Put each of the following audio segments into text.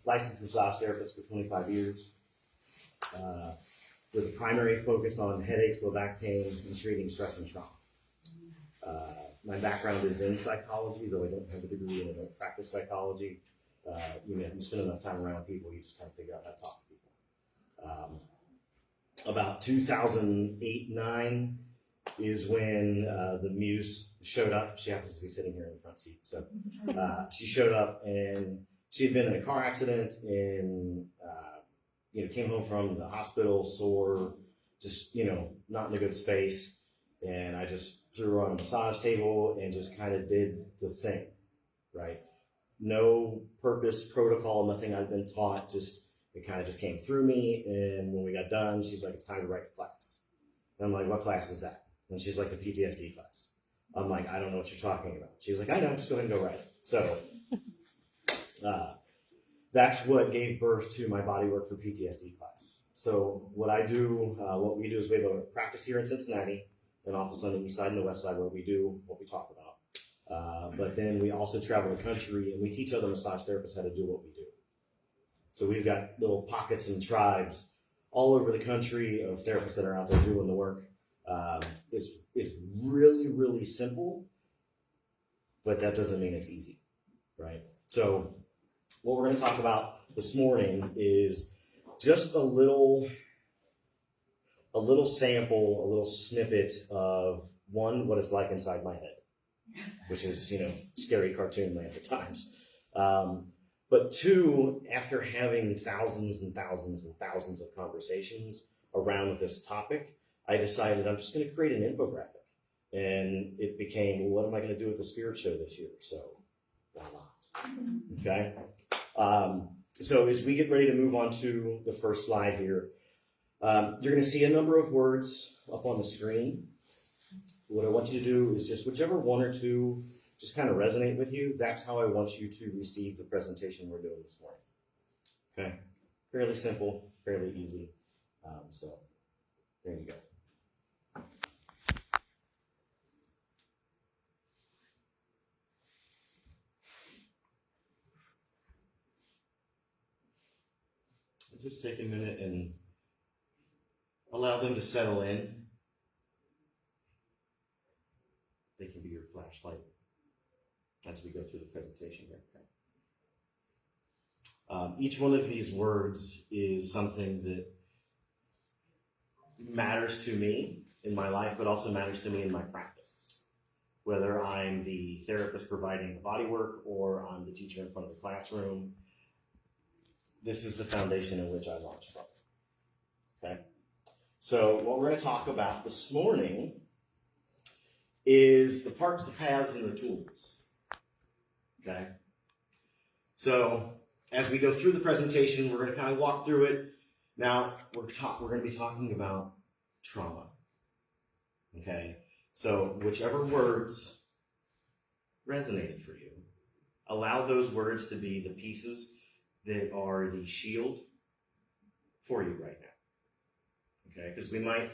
licensed massage therapist for 25 years, with a primary focus on headaches, low back pain, and treating stress and trauma. My background is in psychology, though I don't have a degree and I don't practice psychology. You spend enough time around people, you just kind of figure out how to talk to people. About 2008-9 is when the muse showed up. She happens to be sitting here in the front seat. So she showed up, and she had been in a car accident and came home from the hospital sore, just not in a good space. And I just threw her on a massage table and just kind of did the thing, right? No purpose, protocol, nothing I'd been taught. It kind of just came through me. And when we got done, she's like, "It's time to write the class." And I'm like, "What class is that?" And she's like, "The PTSD class." I'm like, "I don't know what you're talking about." She's like, "I know, just go ahead and go write it." So that's what gave birth to my bodywork for PTSD class. So what we do is we have a practice here in Cincinnati, an office on the east side and the west side where we do what we talk about. But then we also travel the country and we teach other massage therapists how to do what we do. So we've got little pockets and tribes all over the country of therapists that are out there doing the work. It's really, really simple, but that doesn't mean it's easy, right? So what we're going to talk about this morning is just a little sample, a little snippet of what it's like inside my head, which is, scary cartoon land at times. But two, after having thousands and thousands and thousands of conversations around this topic, I decided I'm just going to create an infographic. And it became, what am I going to do with the spirit show this year? So why not? Okay. So as we get ready to move on to the first slide here, you're going to see a number of words up on the screen. What I want you to do is just whichever one or two just kind of resonate with you, that's how I want you to receive the presentation we're doing this morning. Okay? Fairly simple, fairly easy. So there you go. Just take a minute and allow them to settle in. They can be your flashlight as we go through the presentation here. Okay. Each one of these words is something that matters to me in my life, but also matters to me in my practice. Whether I'm the therapist providing the body work or I'm the teacher in front of the classroom, this is the foundation in which I launch from. Okay? So what we're going to talk about this morning is the parts, the paths, and the tools. Okay? So as we go through the presentation, we're going to kind of walk through it. Now, we're going to be talking about trauma. Okay? So whichever words resonated for you, allow those words to be the pieces that are the shield for you right now. Okay? Because we might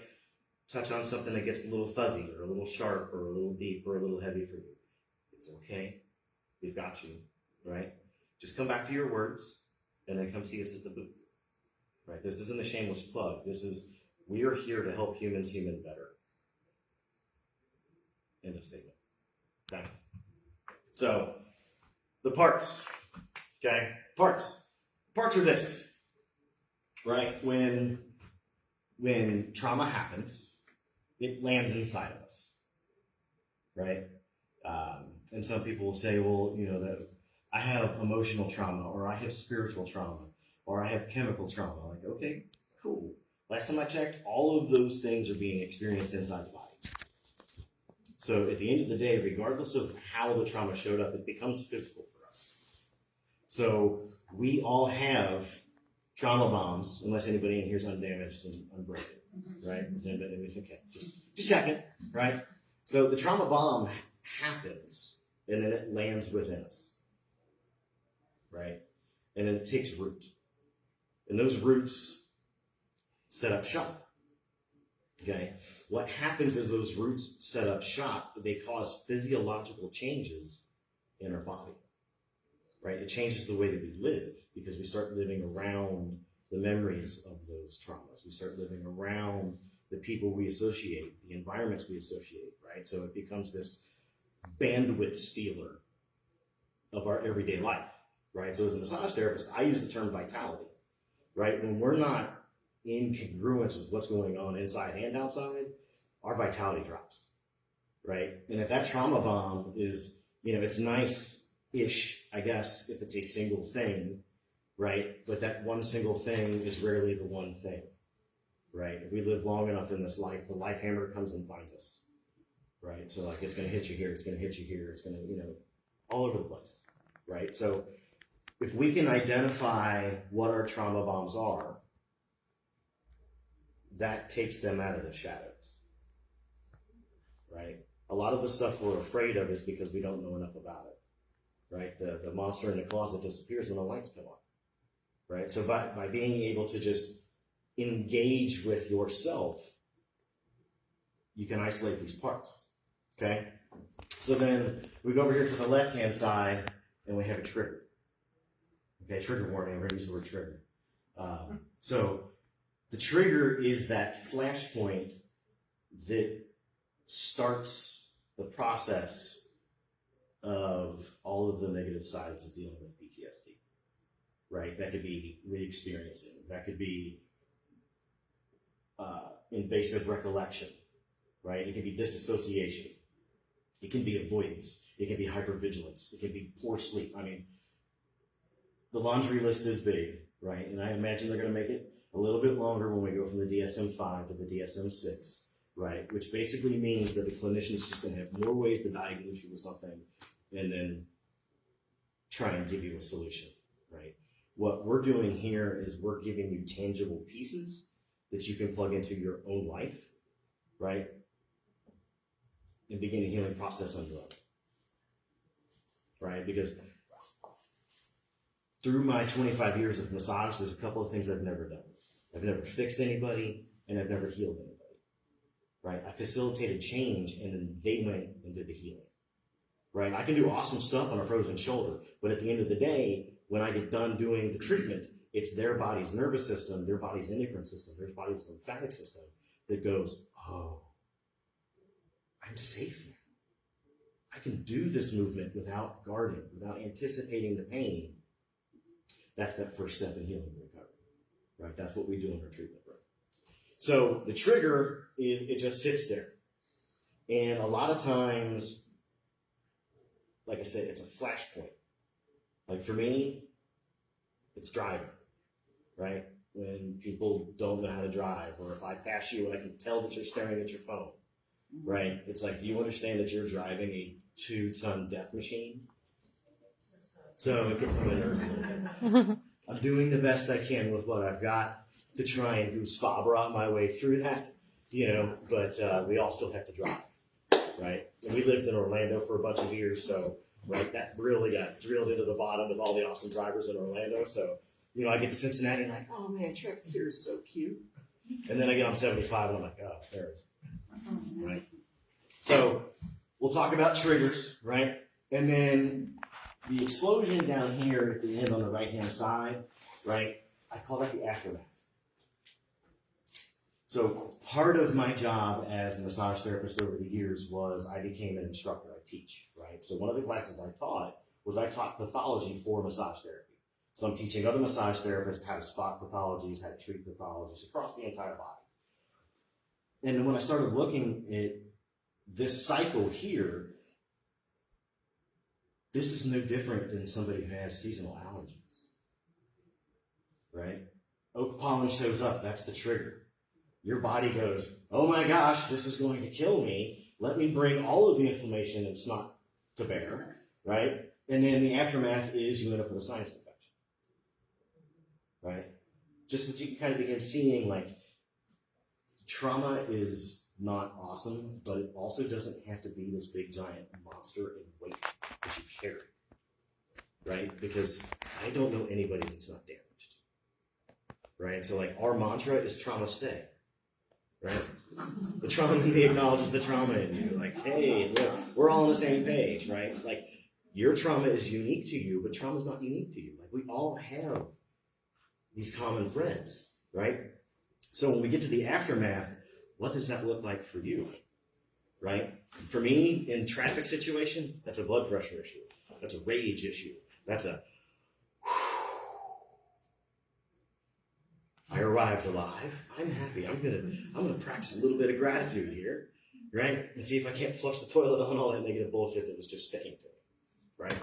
touch on something that gets a little fuzzy or a little sharp or a little deep or a little heavy for you. It's okay. We've got you, right? Just come back to your words and then come see us at the booth, right? This isn't a shameless plug. We are here to help humans human better. End of statement. Okay. So the parts, okay? Parts are this, right? When trauma happens, it lands inside of us, right? And some people will say, well, that I have emotional trauma, or I have spiritual trauma, or I have chemical trauma. Like, okay, cool. Last time I checked, all of those things are being experienced inside the body. So at the end of the day, regardless of how the trauma showed up, it becomes physical for us. So we all have trauma bombs, unless anybody in here is undamaged and unbroken, right? Is anybody, okay, just check it, right? So the trauma bomb happens, and then it lands within us, right? And then it takes root. And those roots set up shop, okay? What happens is those roots set up shop, they cause physiological changes in our body. right? It changes the way that we live because we start living around the memories of those traumas. We start living around the people we associate, the environments we associate, right? So it becomes this bandwidth stealer of our everyday life, right? So as a massage therapist, I use the term vitality, right? When we're not in congruence with what's going on inside and outside, our vitality drops, right? And if that trauma bomb is, it's nice-ish, I guess, if it's a single thing, right? But that one single thing is rarely the one thing, right? If we live long enough in this life, the life hammer comes and finds us, right? So like, it's going to hit you here, it's going to hit you here, it's going to, all over the place, right? So if we can identify what our trauma bombs are, that takes them out of the shadows, right? A lot of the stuff we're afraid of is because we don't know enough about it, right? The monster in the closet disappears when the lights come on, right? So by being able to just engage with yourself, you can isolate these parts, okay? So then we go over here to the left-hand side and we have a trigger. Okay, trigger warning, we're gonna use the word trigger. So the trigger is that flashpoint that starts the process of all of the negative sides of dealing with PTSD, right? That could be re-experiencing. That could be invasive recollection, right? It can be disassociation. It can be avoidance. It can be hypervigilance. It can be poor sleep. I mean, the laundry list is big, right? And I imagine they're going to make it a little bit longer when we go from the DSM-5 to the DSM-6, right? Which basically means that the clinician is just going to have more ways to diagnose you with something and then try and give you a solution, right? What we're doing here is we're giving you tangible pieces that you can plug into your own life, right? And begin a healing process on your own, right? Because through my 25 years of massage, there's a couple of things I've never done. I've never fixed anybody, and I've never healed anybody, right? I facilitated change, and then they went and did the healing, right? I can do awesome stuff on a frozen shoulder, but at the end of the day, when I get done doing the treatment, it's their body's nervous system, their body's endocrine system, their body's lymphatic system that goes, oh, I'm safe now. I can do this movement without guarding, without anticipating the pain. That's that first step in healing and recovery, right? That's what we do in our treatment room. So the trigger is, it just sits there. And a lot of times, like I said, it's a flashpoint. Like for me, it's driving, right? When people don't know how to drive, or if I pass you and I can tell that you're staring at your phone, right? It's like, do you understand that you're driving a 2-ton death machine? So it gets on my nerves a little bit. I'm doing the best I can with what I've got to try and goose fabra my way through that, but we all still have to drive, right? And we lived in Orlando for a bunch of years, so right, that really got drilled into the bottom with all the awesome drivers in Orlando. So, I get to Cincinnati and like, oh man, Trevor here is so cute. And then I get on 75 and I'm like, oh, there it is. Right? So we'll talk about triggers, right? And then the explosion down here at the end on the right-hand side, right? I call that the aftermath. So part of my job as a massage therapist over the years was I became an instructor. I teach, right? So one of the classes I taught pathology for massage therapy. So I'm teaching other massage therapists how to spot pathologies, how to treat pathologies across the entire body. And when I started looking at this cycle here, this is no different than somebody who has seasonal allergies, right? Oak pollen shows up, that's the trigger. Your body goes, oh my gosh, this is going to kill me. Let me bring all of the inflammation and snot to bear, right? And then the aftermath is you end up with a sinus infection, right? Just that you can kind of begin seeing, like, trauma is not awesome, but it also doesn't have to be this big giant monster in weight that you carry, right? Because I don't know anybody that's not damaged, right? So like our mantra is trauma stay, right? The trauma in me acknowledges the trauma in you. Like, hey, look, we're all on the same page, right? Like Your trauma is unique to you, but trauma is not unique to you. Like, we all have these common threads, right? So when we get to the aftermath, what does that look like for you, right? For me, in traffic situation, that's a blood pressure issue. That's a rage issue. That's a, I arrived alive. I'm happy. I'm gonna practice a little bit of gratitude here, right? And see if I can't flush the toilet on all that negative bullshit that was just sticking to it, right?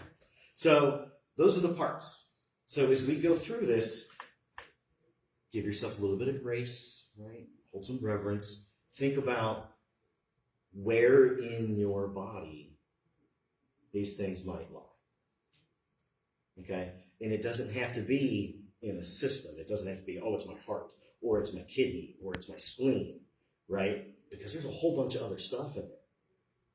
So those are the parts. So as we go through this, give yourself a little bit of grace, right? Hold some reverence. Think about where in your body these things might lie. Okay? And it doesn't have to be in a system. It doesn't have to be, oh, it's my heart, or it's my kidney, or it's my spleen, right? Because there's a whole bunch of other stuff in there,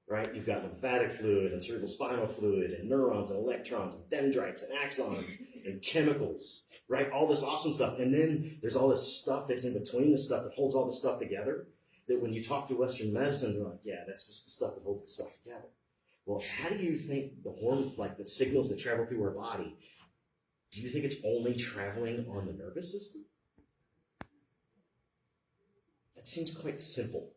right? You've got lymphatic fluid and cerebral spinal fluid and neurons and electrons and dendrites and axons and chemicals, right? All this awesome stuff. And then there's all this stuff that's in between the stuff that holds all this stuff together, that when you talk to Western medicine, they're like, yeah, that's just the stuff that holds the stuff together. Well, how do you think the hormone, like the signals that travel through our body, do you think it's only traveling on the nervous system? That seems quite simple.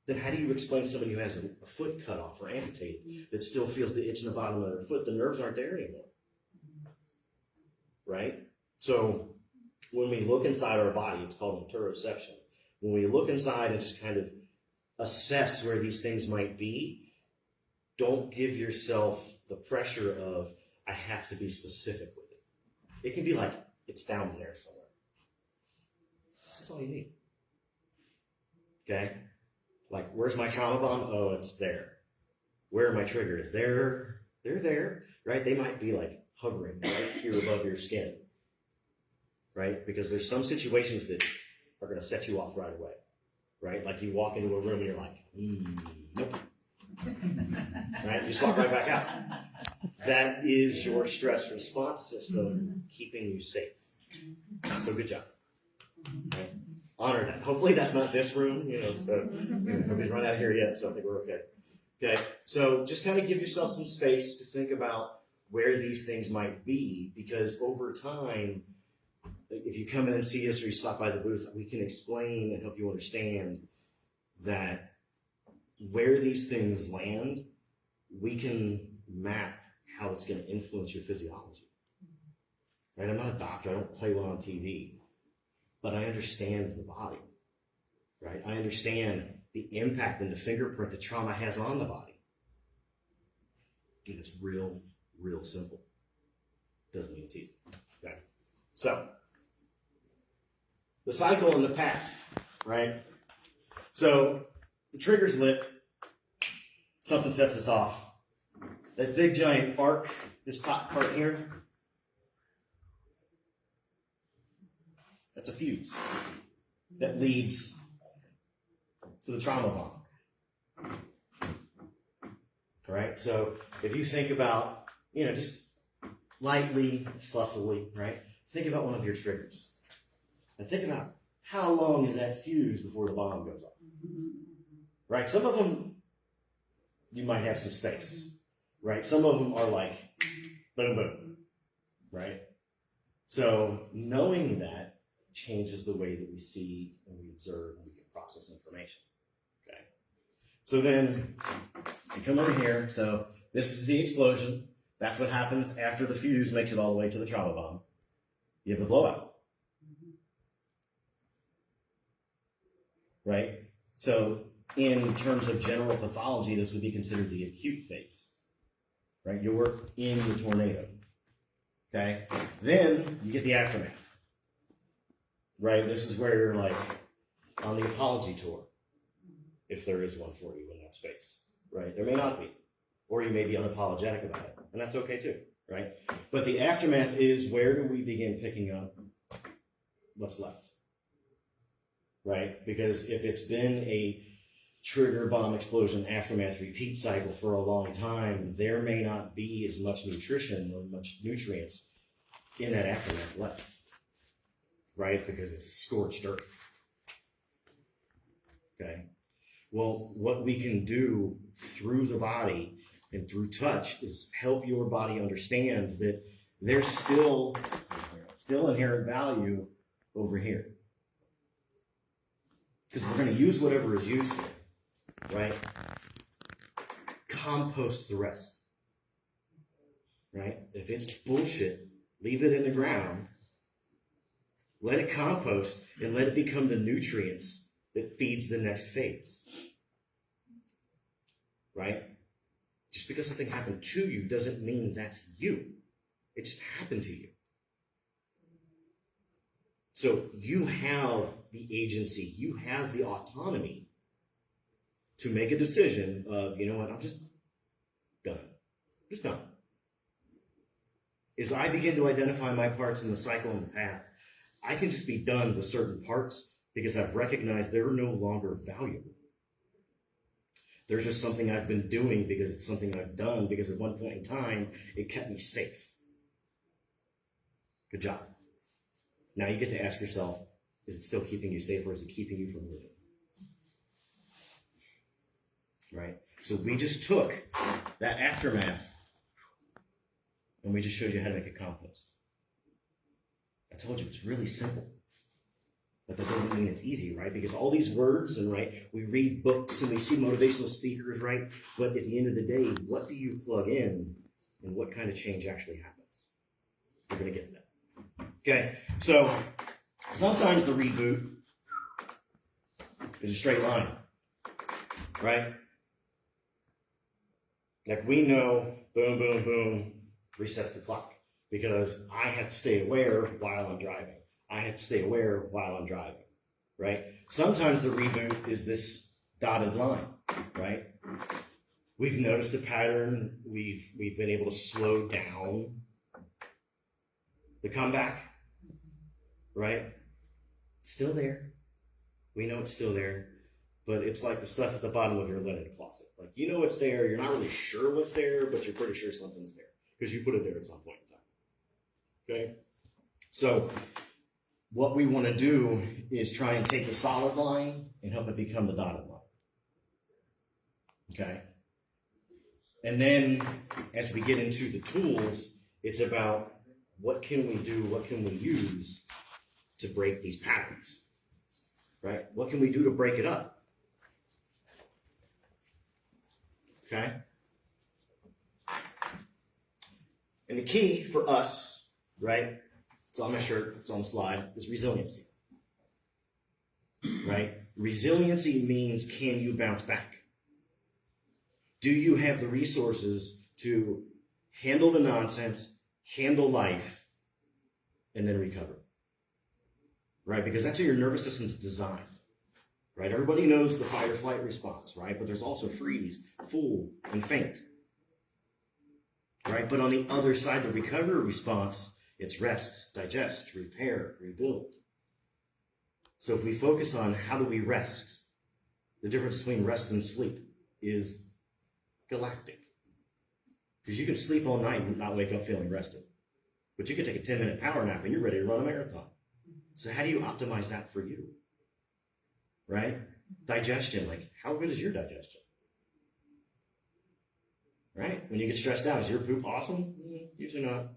Then how do you explain somebody who has a foot cut off or amputated that still feels the itch in the bottom of their foot? The nerves aren't there anymore, right? So when we look inside our body, it's called interoception. When we look inside and just kind of assess where these things might be, don't give yourself the pressure of, I have to be specific with it. It can be like, it's down there somewhere. That's all you need. Okay? Like, where's my trauma bomb? Oh, it's there. Where are my triggers? They're there, right? They might be like hovering right here above your skin, right? Because there's some situations that are going to set you off right away, right? Like you walk into a room and you're like, nope. Right? You just walk right back out. That is your stress response system keeping you safe. So good job. Right? Honor that. Hopefully that's not this room, so nobody's run out of here yet, so I think we're okay. Okay, so just kind of give yourself some space to think about where these things might be, because over time, if you come in and see us or you stop by the booth, we can explain and help you understand that where these things land, we can map how it's going to influence your physiology. Right? I'm not a doctor. I don't play one on TV. But I understand the body. Right? I understand the impact and the fingerprint that trauma has on the body. And it's real, real simple. Doesn't mean it's easy. Okay? So, the cycle and the path, right? So, the trigger's lit. Something sets us off. That big giant arc, this top part here, that's a fuse that leads to the trauma bomb. All right? So if you think about, just lightly, fluffily, right? Think about one of your triggers. And think about how long is that fuse before the bomb goes off. Right? Some of them, you might have some space. Right? Some of them are like, boom, boom. Right? So knowing that changes the way that we see and we observe and we can process information. Okay? So then you come over here. So this is the explosion. That's what happens after the fuse makes it all the way to the trauma bomb. You have the blowout. Right? So in terms of general pathology, this would be considered the acute phase. Right? You're in the tornado. Okay? Then you get the aftermath. Right? This is where you're like on the apology tour, if there is one for you in that space. Right? There may not be. Or you may be unapologetic about it. And that's okay too. Right? But the aftermath is, where do we begin picking up what's left? Right? Because if it's been a trigger bomb explosion aftermath repeat cycle for a long time, there may not be as much nutrition or much nutrients in that aftermath left. Right? Because it's scorched earth. Okay? Well, what we can do through the body and through touch is help your body understand that there's still inherent value over here. Because we're going to use whatever is useful, right? Compost the rest, right? If it's bullshit, leave it in the ground, let it compost, and let it become the nutrients that feeds the next phase, right? Just because something happened to you doesn't mean that's you. It just happened to you. So you have the agency, you have the autonomy to make a decision of, you know what, I'm just done. Just done. As I begin to identify my parts in the cycle and the path, I can just be done with certain parts because I've recognized they're no longer valuable. They're just something I've been doing because it's something I've done because at one point in time, it kept me safe. Good job. Now you get to ask yourself, is it still keeping you safe or is it keeping you from living? Right? So we just took that aftermath and we just showed you how to make a compost. I told you it's really simple. But that doesn't mean it's easy, right? Because all these words, and right, we read books and we see motivational speakers, right? But at the end of the day, what do you plug in and what kind of change actually happens? We're going to get to that. Okay, so sometimes the reboot is a straight line, right? Like we know, boom, boom, boom, resets the clock because I have to stay aware while I'm driving. I have to stay aware while I'm driving, right? Sometimes the reboot is this dotted line, right? We've noticed a pattern. We've been able to slow down the comeback, right? It's still there. We know it's still there, but it's like the stuff at the bottom of your linen closet. Like, you know it's there. You're not really sure what's there, but you're pretty sure something's there because you put it there at some point in time, okay? So what we want to do is try and take the solid line and help it become the dotted line. Okay? And then as we get into the tools, it's about what can we do, what can we use to break these patterns? Right? What can we do to break it up? Okay? And the key for us, right? It's on my shirt, it's on the slide, is resiliency. Right? Resiliency means, can you bounce back? Do you have the resources to handle the nonsense, handle life, and then recover? Right? Because that's how your nervous system's designed. Right? Everybody knows the fight or flight response, right? But there's also freeze, fool, and faint. Right? But on the other side, the recovery response, it's rest, digest, repair, rebuild. So if we focus on how do we rest, the difference between rest and sleep is galactic. Because you can sleep all night and not wake up feeling rested. But you can take a 10-minute power nap and you're ready to run a marathon. So how do you optimize that for you? Right? Digestion, like how good is your digestion? Right? When you get stressed out, is your poop awesome? Usually not.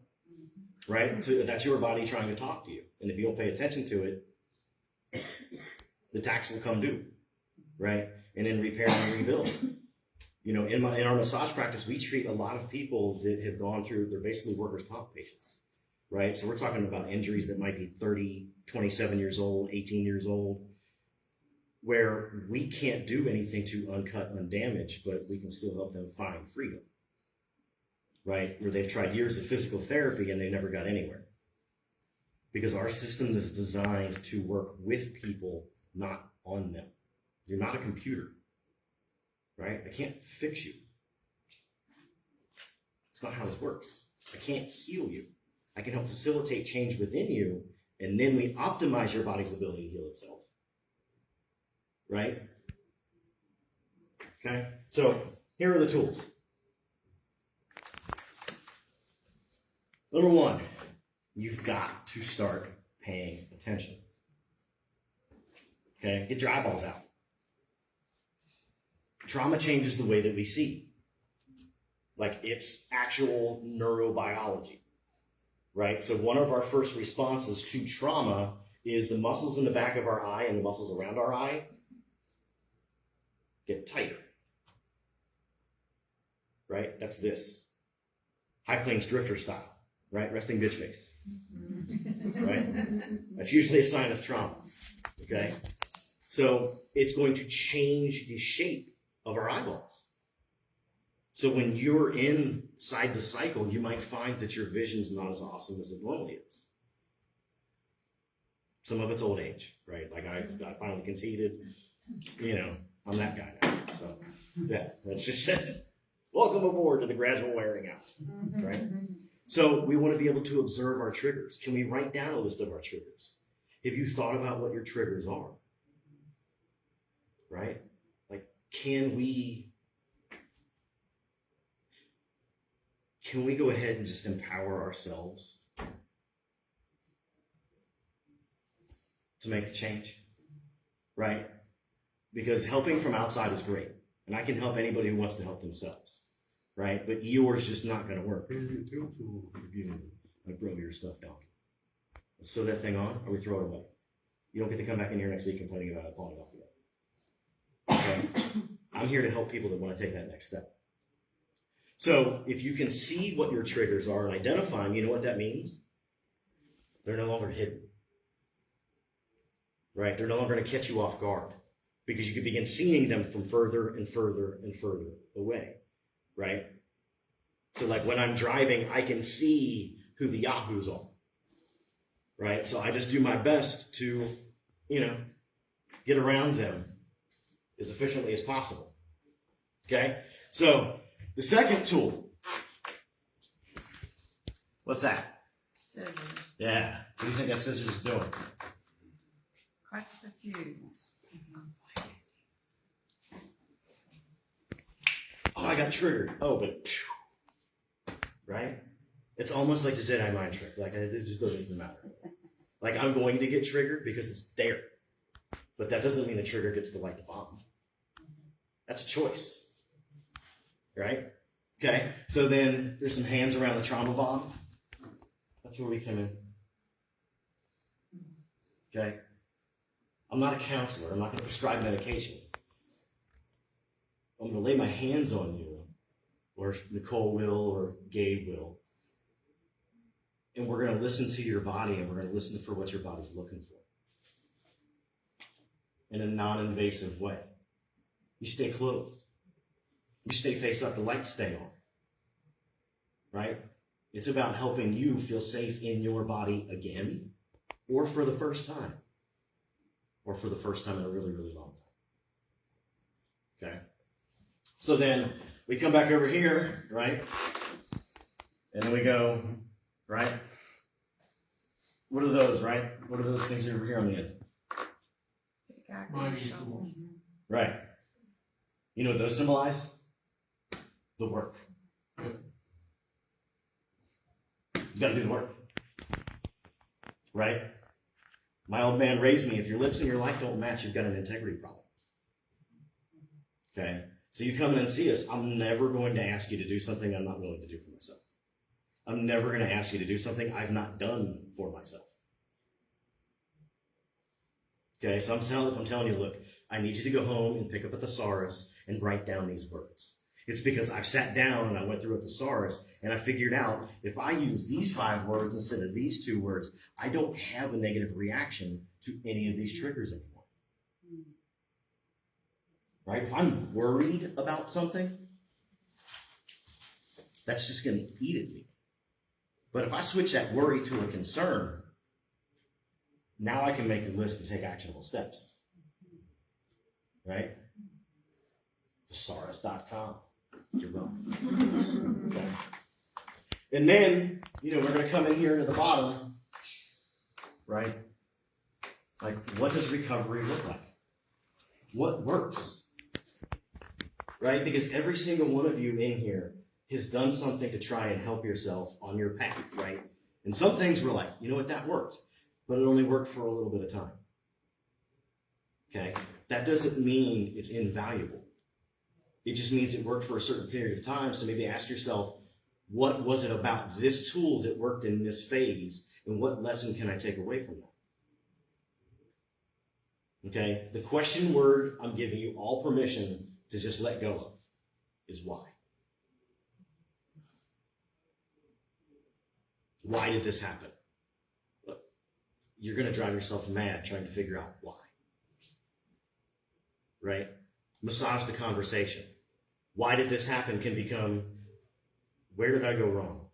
Right? So that's your body trying to talk to you. And if you don't pay attention to it, the tax will come due. Right? And then repair and rebuild. You know, in our massage practice, we treat a lot of people that have gone through, they're basically workers' comp patients. Right? So we're talking about injuries that might be 30, 27 years old, 18 years old, where we can't do anything to uncut, undamage, but we can still help them find freedom. Right? Where they've tried years of physical therapy and they never got anywhere. Because our system is designed to work with people, not on them. You're not a computer. Right? I can't fix you. It's not how this works. I can't heal you. I can help facilitate change within you, and then we optimize your body's ability to heal itself. Right? Okay? So here are the tools. Number one, you've got to start paying attention. Okay? Get your eyeballs out. Trauma changes the way that we see. Like it's actual neurobiology, right? So one of our first responses to trauma is the muscles in the back of our eye and the muscles around our eye get tighter, right? That's this. High plains drifter style, right? Resting bitch face, right? That's usually a sign of trauma, okay? So it's going to change the shape of our eyeballs. So when you're inside the cycle, you might find that your vision's not as awesome as it normally is. Some of it's old age, right? Like I finally conceded, I'm that guy now. So yeah, that's just it. Welcome aboard to the gradual wearing out, right? So we want to be able to observe our triggers. Can we write down a list of our triggers? Have you thought about what your triggers are? Right? Like, can we go ahead and just empower ourselves to make the change? Right? Because helping from outside is great. And I can help anybody who wants to help themselves. Right? But yours just not going to work. Like, bro, your stuff donkey. Let's sew that thing on, or we throw it away. You don't get to come back in here next week complaining about it falling off again. Okay? I'm here to help people that want to take that next step. So if you can see what your triggers are and identify them, you know what that means? They're no longer hidden. Right? They're no longer going to catch you off guard because you can begin seeing them from further and further and further away. Right? So like when I'm driving, I can see who the yahoos are. Right? So I just do my best to, get around them as efficiently as possible. Okay? So the second tool. What's that? Scissors. Yeah. What do you think that scissors is doing? Cuts the fuse. Oh, I got triggered. Oh, but right? It's almost like the Jedi mind trick. Like this just doesn't even matter. Like I'm going to get triggered because it's there, but that doesn't mean the trigger gets to light the bomb. That's a choice, right? Okay. So then there's some hands around the trauma bomb. That's where we come in. Okay. I'm not a counselor. I'm not going to prescribe medication. I'm going to lay my hands on you, or Nicole will, or Gabe will. And we're going to listen to your body, and we're going to listen for what your body's looking for in a non-invasive way. You stay clothed. You stay face up, the lights stay on. Right? It's about helping you feel safe in your body again, or for the first time. Or for the first time in a really, really long time. Okay? So then we come back over here, right? And then we go, right? What are those, right? What are those things over here on the end? Shovel. Right. You know what those symbolize? The work. You got to do the work. Right? My old man raised me, if your lips and your life don't match, you've got an integrity problem. Okay? So you come in and see us, I'm never going to ask you to do something I'm not willing to do for myself. I'm never going to ask you to do something I've not done for myself. Okay, so if I'm telling you, look, I need you to go home and pick up a thesaurus and write down these words. It's because I've sat down and I went through a thesaurus and I figured out if I use these 5 words instead of these 2 words, I don't have a negative reaction to any of these triggers anymore. Right? If I'm worried about something, that's just going to eat at me. But if I switch that worry to a concern, now I can make a list and take actionable steps. Right? Thesaurus.com. You're welcome. Okay. And then, we're going to come in here to the bottom. Right? Like, what does recovery look like? What works? Right? Because every single one of you in here has done something to try and help yourself on your path, right? And some things were like, you know what, that worked. But it only worked for a little bit of time. Okay? That doesn't mean it's invaluable. It just means it worked for a certain period of time. So maybe ask yourself, what was it about this tool that worked in this phase, and what lesson can I take away from that? Okay, the question word I'm giving you all permission to just let go of is why. Why did this happen? You're going to drive yourself mad trying to figure out why. Right? Massage the conversation. Why did this happen can become, where did I go wrong?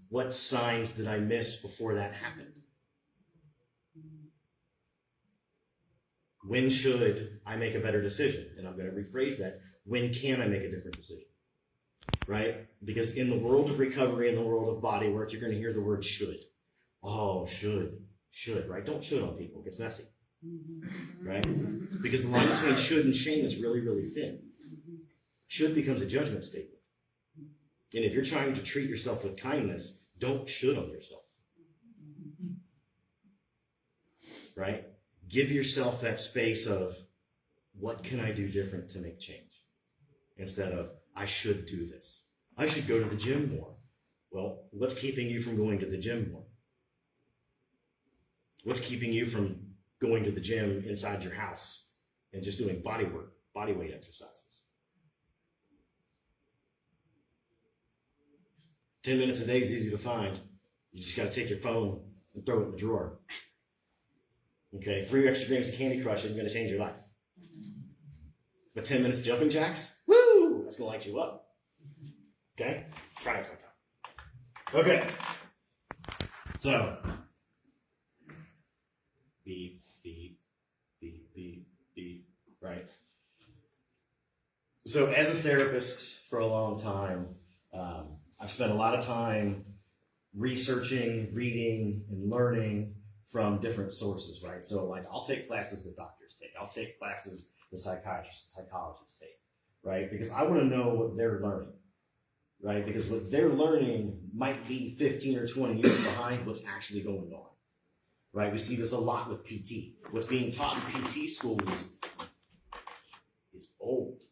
What signs did I miss before that happened? When should I make a better decision? And I'm going to rephrase that. When can I make a different decision? Right? Because in the world of recovery, in the world of body work, you're going to hear the word should. Oh, should, right? Don't should on people. It gets messy. Right? Because the line between should and shame is really, really thin. Should becomes a judgment statement. And if you're trying to treat yourself with kindness, don't should on yourself. Right? Give yourself that space of, what can I do different to make change? Instead of, I should do this. I should go to the gym more. Well, what's keeping you from going to the gym more? What's keeping you from going to the gym inside your house and just doing body work, body weight exercises? 10 minutes a day is easy to find. You just got to take your phone and throw it in the drawer. Okay, 3 extra grams of Candy Crush is going to change your life. But 10 minutes of jumping jacks, woo, that's going to light you up. Okay, try it sometime. Okay, so beep, beep, beep, beep, beep, right? So as a therapist for a long time, I've spent a lot of time researching, reading, and learning from different sources, right? So like, I'll take classes that doctors take. I'll take classes that psychiatrists, psychologists take, right? Because I want to know what they're learning, right? Because what they're learning might be 15 or 20 years behind what's actually going on, right? We see this a lot with PT. What's being taught in PT schools is old,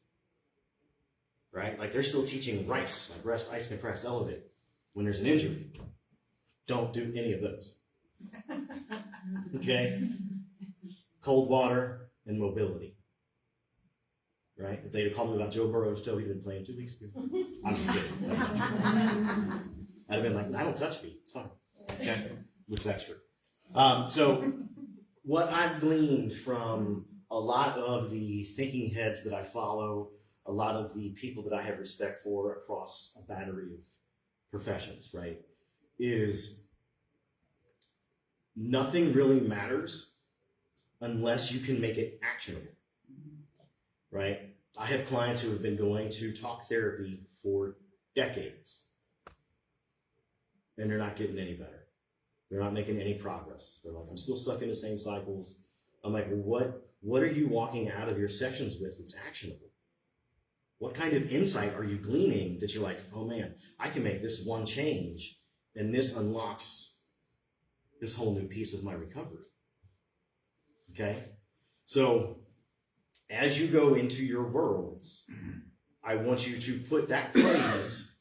right? Like, they're still teaching RICE, like rest, ice, compress, elevate. When there's an injury, don't do any of those. Okay? Cold water and mobility. Right? If they'd have called me about Joe Burrow's toe he'd been playing 2 weeks ago. I'm just kidding. That's not true. I'd have been like, I don't touch feet. It's fine. Okay? Which that's true. So what I've gleaned from a lot of the thinking heads that I follow, a lot of the people that I have respect for across a battery of professions, right, is nothing really matters unless you can make it actionable, right? I have clients who have been going to talk therapy for decades, and they're not getting any better. They're not making any progress. They're like, I'm still stuck in the same cycles. I'm like, well, what are you walking out of your sessions with that's actionable? What kind of insight are you gleaning that you're like, oh man, I can make this one change, and this unlocks this whole new piece of my recovery? Okay? So as you go into your worlds, I want you to put that phrase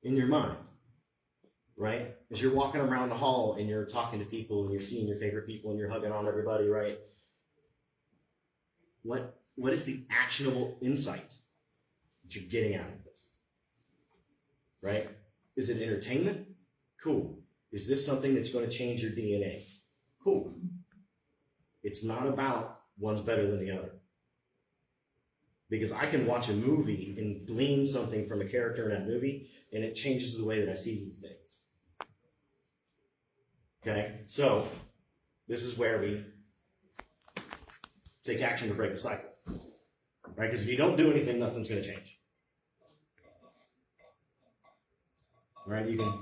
in your mind, right? As you're walking around the hall and you're talking to people and you're seeing your favorite people and you're hugging on everybody, right? What is the actionable insight that you're getting out of this, right? Is it entertainment? Cool. Is this something that's going to change your DNA? Cool. It's not about one's better than the other. Because I can watch a movie and glean something from a character in that movie, and it changes the way that I see things. Okay? So, this is where we take action to break the cycle. Right? Because if you don't do anything, nothing's going to change. All right? You can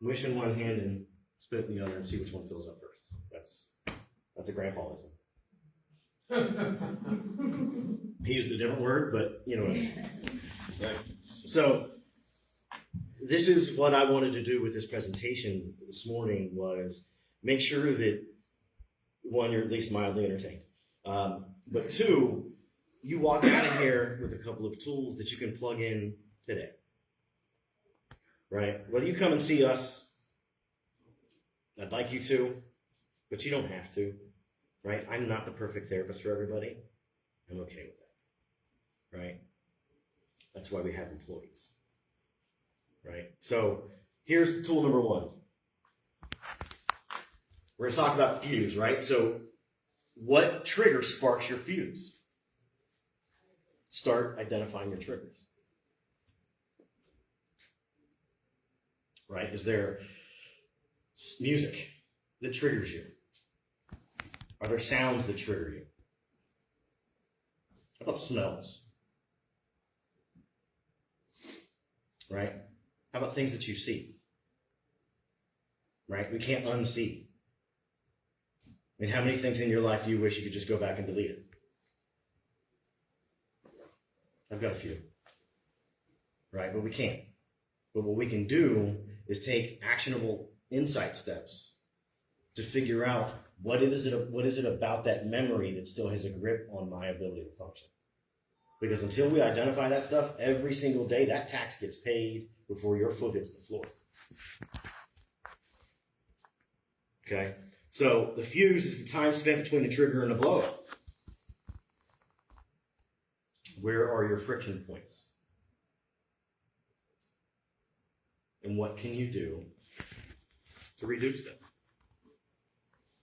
wish in one hand and spit in the other and see which one fills up first. That's a grandpaism. He used a different word, but you know what I mean. Right? So this is what I wanted to do with this presentation this morning, was make sure that, one, you're at least mildly entertained. But two, you walk out of here with a couple of tools that you can plug in today. Right? Whether you come and see us, I'd like you to, but you don't have to. Right? I'm not the perfect therapist for everybody. I'm okay with that. Right? That's why we have employees. Right? So here's tool number one. We're going to talk about the fuse, right? So what trigger sparks your fuse? Start identifying your triggers. Right? Is there music that triggers you? Are there sounds that trigger you? How about smells? Right? How about things that you see? Right? We can't unsee. I mean, how many things in your life do you wish you could just go back and delete it? I've got a few. Right? But we can't. But what we can do is take actionable insight steps to figure out what is it about that memory that still has a grip on my ability to function. Because until we identify that stuff, every single day, that tax gets paid before your foot hits the floor. Okay? So the fuse is the time spent between the trigger and the blow-up. Where are your friction points? And what can you do to reduce them?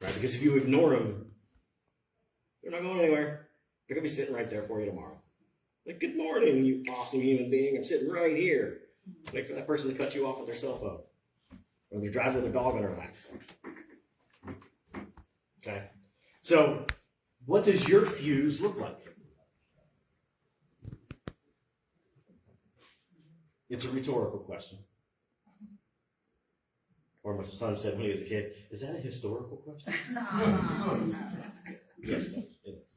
Right? Because if you ignore them, they're not going anywhere. They're going to be sitting right there for you tomorrow. Like, good morning, you awesome human being. I'm sitting right here. Wait for that person to cut you off with their cell phone. Or they're driving with their dog on their lap. Okay? So, what does your fuse look like? It's a rhetorical question. Or my son said when he was a kid, is that a historical question? Yes, it is.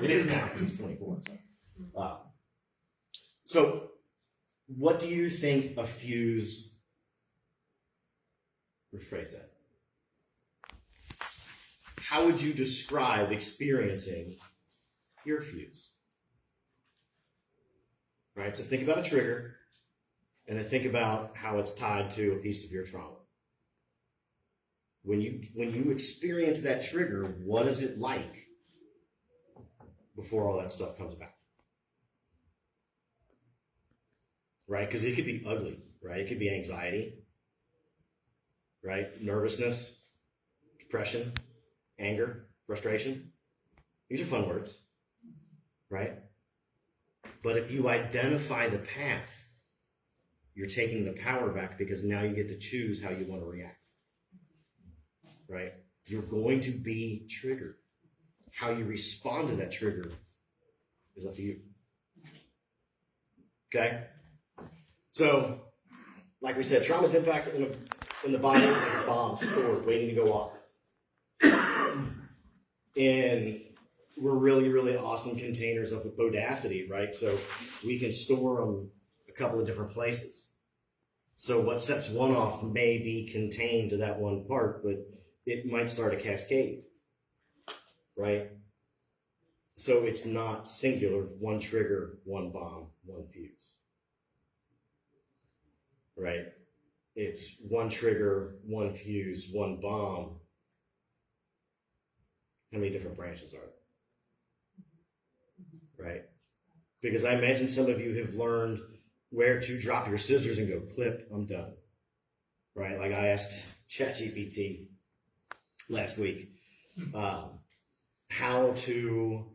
It is now because he's 24. So, what do you think a fuse, rephrase that. How would you describe experiencing your fuse? Right, so think about a trigger, and then think about how it's tied to a piece of your trauma. When you experience that trigger, what is it like before all that stuff comes back? Right? Because it could be ugly, right? It could be anxiety, right? Nervousness, depression, anger, frustration. These are fun words, right? But if you identify the path, you're taking the power back because now you get to choose how you want to react. Right? You're going to be triggered. How you respond to that trigger is up to you. Okay? So, like we said, trauma's impact in the body is like a bomb stored, waiting to go off. And we're really, really awesome containers of bodacity, right? So we can store them a couple of different places. So what sets one off may be contained to that one part, but it might start a cascade, right? So it's not singular, one trigger, one bomb, one fuse, right? It's one trigger, one fuse, one bomb. How many different branches are there? Right? Because I imagine some of you have learned where to drop your scissors and go, clip, I'm done. Right? Like I asked ChatGPT last week, how to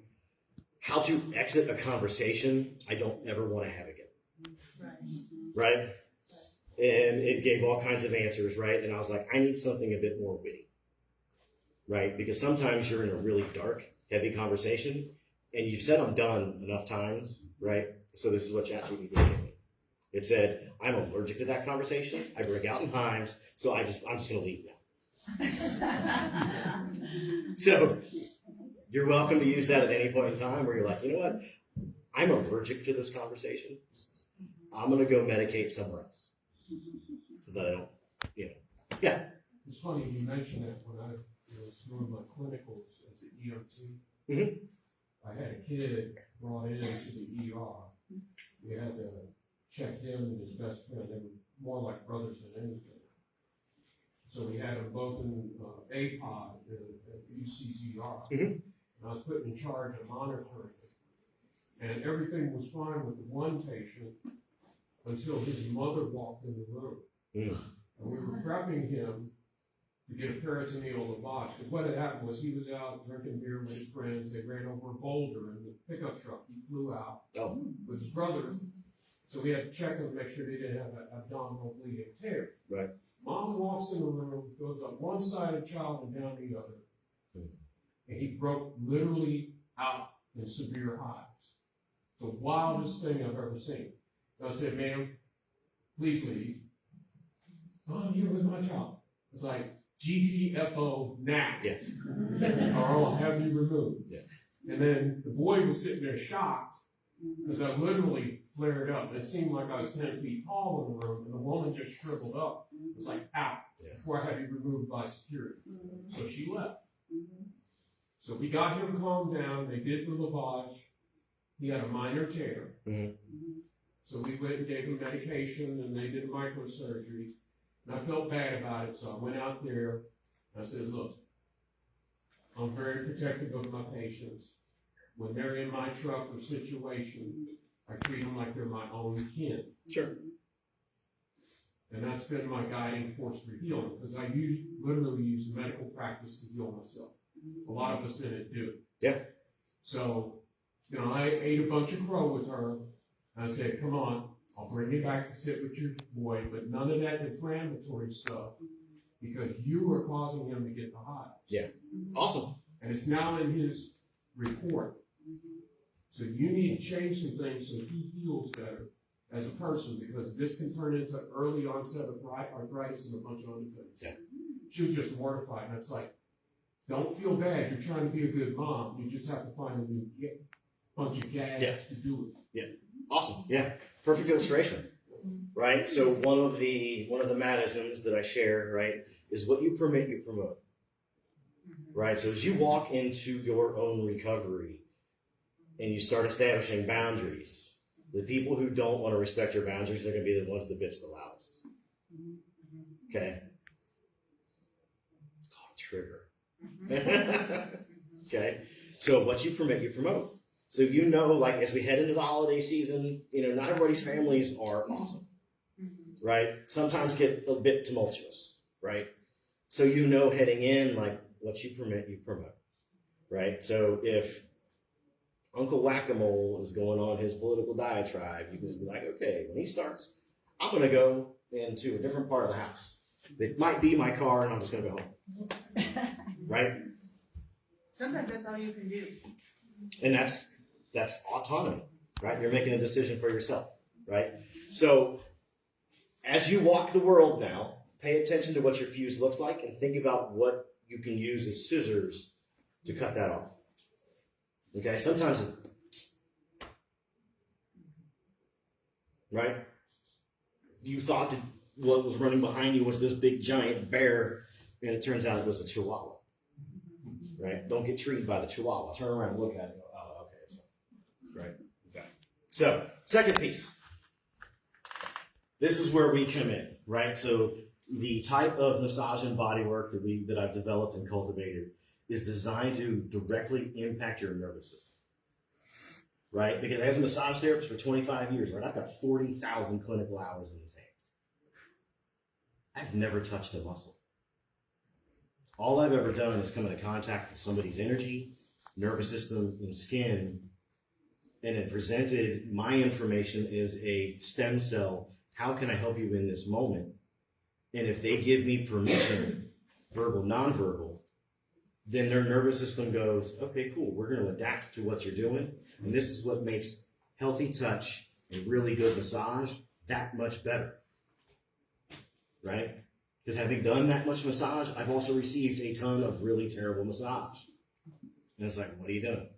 exit a conversation I don't ever want to have again. Right? And it gave all kinds of answers, right? And I was like, I need something a bit more witty. Right? Because sometimes you're in a really dark, heavy conversation, and you've said I'm done enough times, right? So this is what ChatGPT gave me. It said, I'm allergic to that conversation. I break out in hives, so I'm just going to leave now. So you're welcome to use that at any point in time where you're like, you know what? I'm allergic to this conversation. I'm going to go medicate somewhere else so that I don't, Yeah. It's funny you mentioned that when I was doing my clinicals as an EOT. Mm-hmm. I had a kid brought in to the ER. We had to check him and his best friend. They were more like brothers than anything. So we had them both in APOD at UCZR. Mhm. And I was put in charge of monitoring it. And everything was fine with the one patient until his mother walked in the room. Mm. And we were prepping him to get a peritoneal lavage. Because what had happened was he was out drinking beer with his friends. They ran over a boulder in the pickup truck. He flew out with his brother. So we had to check him to make sure they didn't have an abdominal bleeding tear. Right. Mom walks in the room, goes up one side of the child and down the other. Mm. And he broke literally out in severe hives. The wildest thing I've ever seen. And I said, ma'am, please leave. Oh, I'm here with my child. It's like, GTFO now. Yeah. Or I'll have you removed. Yeah. And then the boy was sitting there shocked because I literally flared up. It seemed like I was 10 feet tall in the room, and the woman just shriveled up. It's like, out, before I had you removed by security. So she left. So we got him calmed down. They did the lavage. He had a minor tear. Mhm. So we went and gave him medication, and they did a microsurgery. And I felt bad about it, so I went out there and I said, look, I'm very protective of my patients. When they're in my truck or situation, I treat them like they're my own kin. Sure. And that's been my guiding force for healing, because I literally use medical practice to heal myself. A lot of us in it do. Yeah. So, I ate a bunch of crow with her, and I said, come on, I'll bring you back to sit with your boy, but none of that inflammatory stuff, because you are causing him to get the hives. Yeah. Awesome. And it's now in his report. So you need to change some things so he heals better as a person, because this can turn into early onset of arthritis and a bunch of other things. Yeah. She was just mortified, and it's like, don't feel bad. You're trying to be a good mom. You just have to find a new bunch of gags to do it. Yeah. Awesome. Yeah. Perfect illustration. Right. So one of the mannerisms that I share, right, is what you permit, you promote. Right. So as you walk into your own recovery and you start establishing boundaries, the people who don't want to respect your boundaries are going to be the ones that bitch the loudest. Okay. It's called a trigger. Okay. So what you permit, you promote. So like as we head into the holiday season, not everybody's families are awesome, right? Sometimes get a bit tumultuous, right? So heading in, like what you permit, you promote, right? So if Uncle Whack-A-Mole is going on his political diatribe, you can be like, okay, when he starts, I'm going to go into a different part of the house. It might be my car, and I'm just going to go home, right? Sometimes that's all you can do. And that's autonomy, right? You're making a decision for yourself, right? So as you walk the world now, pay attention to what your fuse looks like and think about what you can use as scissors to cut that off. Okay? Sometimes it's, right? You thought that what was running behind you was this big giant bear, and it turns out it was a chihuahua. Right? Don't get treated by the chihuahua. Turn around and look at it and go, oh, okay, it's fine. Right? Okay. So, second piece. This is where we come in, right? So, the type of massage and body work that I've developed and cultivated is designed to directly impact your nervous system. Right? Because as a massage therapist for 25 years, right, I've got 40,000 clinical hours in these hands. I've never touched a muscle. All I've ever done is come into contact with somebody's energy, nervous system, and skin, and then presented my information as a stem cell. How can I help you in this moment? And if they give me permission, verbal, nonverbal, then their nervous system goes, okay, cool, we're going to adapt to what you're doing. And this is what makes healthy touch and really good massage that much better. Right? Because having done that much massage, I've also received a ton of really terrible massage. And it's like, what are you doing?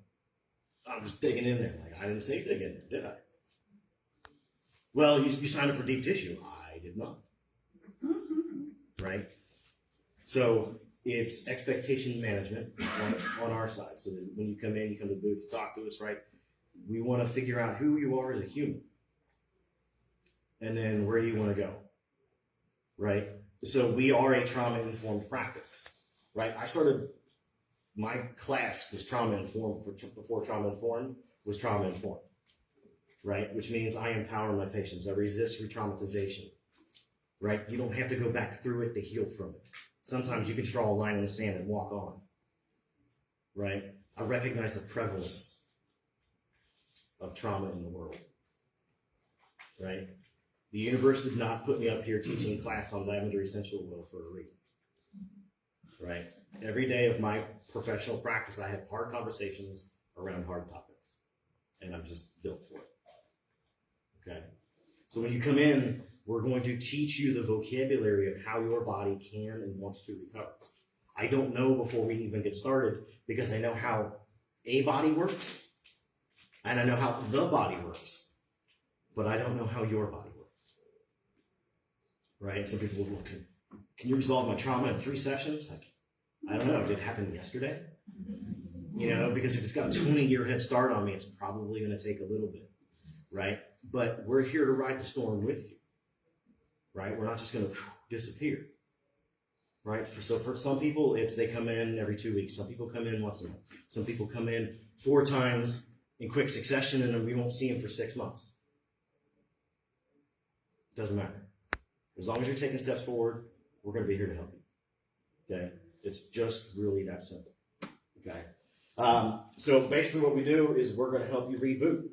I'm just digging in there. Like, I didn't say dig in there, did I? Well, you signed up for deep tissue. I did not. Right? So it's expectation management on our side. So that when you come in, you come to the booth, you talk to us, right? We want to figure out who you are as a human. And then where do you want to go, right? So we are a trauma-informed practice, right? I started, my class was trauma-informed, before trauma-informed was trauma-informed, right? Which means I empower my patients. I resist re-traumatization, right? You don't have to go back through it to heal from it. Sometimes you can draw a line in the sand and walk on, right? I recognize the prevalence of trauma in the world, right? The universe did not put me up here teaching a class on lavender essential oil for a reason, right? Every day of my professional practice, I have hard conversations around hard topics, and I'm just built for it, okay? So when you come in, we're going to teach you the vocabulary of how your body can and wants to recover. I don't know before we even get started because I know how a body works, and I know how the body works, but I don't know how your body works, right? Some people will look, can you resolve my trauma in 3 sessions? Like, I don't know, did it happen yesterday? You know, because if it's got a 20-year head start on me, it's probably going to take a little bit, right? But we're here to ride the storm with you, right? We're not just going to disappear, right? So for some people, they come in every 2 weeks. Some people come in once a month. Some people come in 4 times in quick succession, and then we won't see them for 6 months. Doesn't matter. As long as you're taking steps forward, we're going to be here to help you, okay? It's just really that simple, okay? So basically what we do is we're going to help you reboot.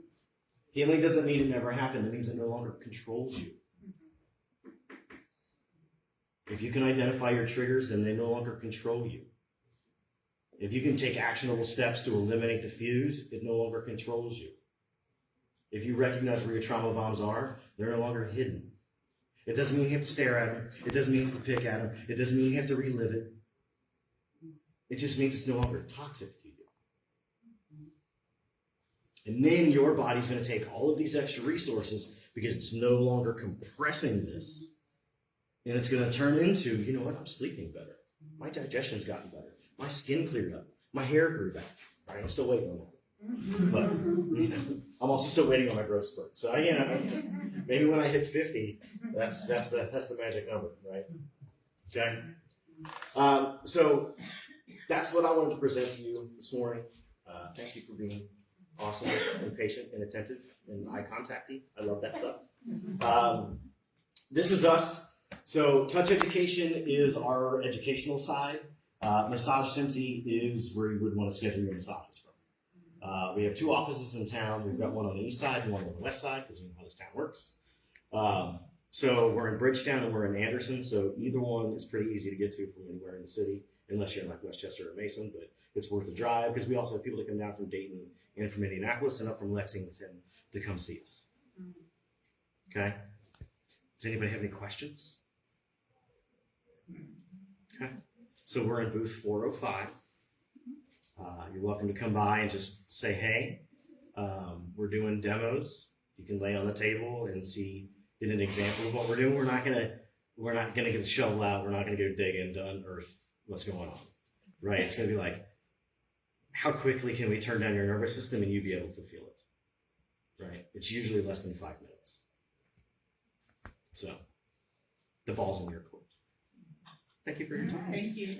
Healing doesn't mean it never happened. It means it no longer controls you. If you can identify your triggers, then they no longer control you. If you can take actionable steps to eliminate the fuse, it no longer controls you. If you recognize where your trauma bombs are, they're no longer hidden. It doesn't mean you have to stare at them. It doesn't mean you have to pick at them. It doesn't mean you have to relive it. It just means it's no longer toxic to you. And then your body's going to take all of these extra resources because it's no longer compressing this. And it's going to turn into, you know what, I'm sleeping better. My digestion's gotten better. My skin cleared up. My hair grew back. All right, I'm still waiting on that. But, you know, I'm also still waiting on my growth spurt. So, you know, just, maybe when I hit 50, that's the magic number, right? Okay? So that's what I wanted to present to you this morning. Thank you for being awesome and patient and attentive and eye contacting. I love that stuff. This is us. So touch education is our educational side. Massage Cincy is where you would want to schedule your massages from. We have 2 offices in town. We've got one on the east side and one on the west side because you know how this town works. So we're in Bridgetown and we're in Anderson. So either one is pretty easy to get to from anywhere in the city, unless you're in like Westchester or Mason, but it's worth a drive because we also have people that come down from Dayton and from Indianapolis and up from Lexington to come see us. Okay? Does anybody have any questions? Okay. So we're in booth 405. You're welcome to come by and just say hey. We're doing demos. You can lay on the table and get an example of what we're doing. We're not gonna get the shovel out. We're not gonna go dig in to unearth what's going on. Right? It's gonna be like, how quickly can we turn down your nervous system and you be able to feel it? Right? It's usually less than 5 minutes. So the ball's in your court. Thank you for your time. Thank you.